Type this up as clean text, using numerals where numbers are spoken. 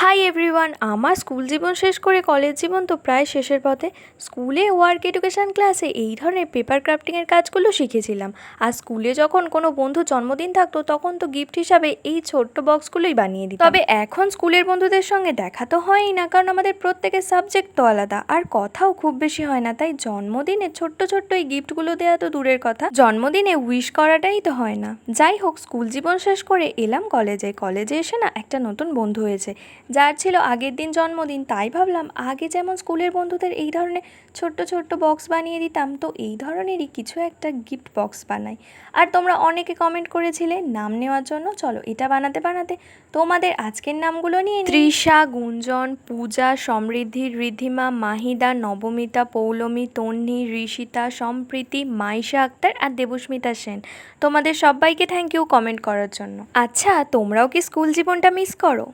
Hi everyone, আমার school জীবন শেষ করে কলেজ জীবন তো প্রায় শেষের পথে। স্কুলে ওয়ার্ক এডুকেশন ক্লাসে এই ধরনের পেপার ক্রাফটিংয়ের কাজগুলো শিখেছিলাম। আর স্কুলে যখন কোনো বন্ধুর জন্মদিন থাকতো তখন তো গিফট হিসাবে এই ছোট্ট বক্সগুলোই বানিয়ে দিতাম। তবে এখন স্কুলের বন্ধুদের সঙ্গে দেখা তো হয়ই না, কারণ আমাদের প্রত্যেকের সাবজেক্ট তো আলাদা আর কথাও খুব বেশি হয় না। তাই জন্মদিনে ছোট্ট ছোট্ট এই গিফটগুলো দেওয়া তো দূরের কথা, জন্মদিনে উইশ করাটাই তো হয় না। যাই হোক, স্কুল জীবন শেষ করে এলাম কলেজে এসে না একটা নতুন বন্ধু হয়েছে, যার ছিল আগের দিন জন্মদিন। তাই ভাবলাম আগে যেমন স্কুলের বন্ধুদের এই ধরনের ছোট্ট ছোট্ট বক্স বানিয়ে দিতাম, তো এই ধরনেরই কিছু একটা গিফট বক্স বানাই। আর তোমরা অনেকে কমেন্ট করেছিলে নাম নেওয়ার জন্য, চলো এটা বানাতে বানাতে তোমাদের আজকের নামগুলো নিয়ে তৃষা, গুঞ্জন, পূজা, সমৃদ্ধি, ঋদ্ধিমা, মাহিদা, নবমিতা, পৌলমী, তন্নি, ঋষিতা, সম্প্রীতি, মাইশা আক্তার আর দেবস্মিতা সেন। তোমাদের সবাইকে থ্যাংক ইউ কমেন্ট করার জন্য। আচ্ছা, তোমরাও কি স্কুল জীবনটা মিস করো?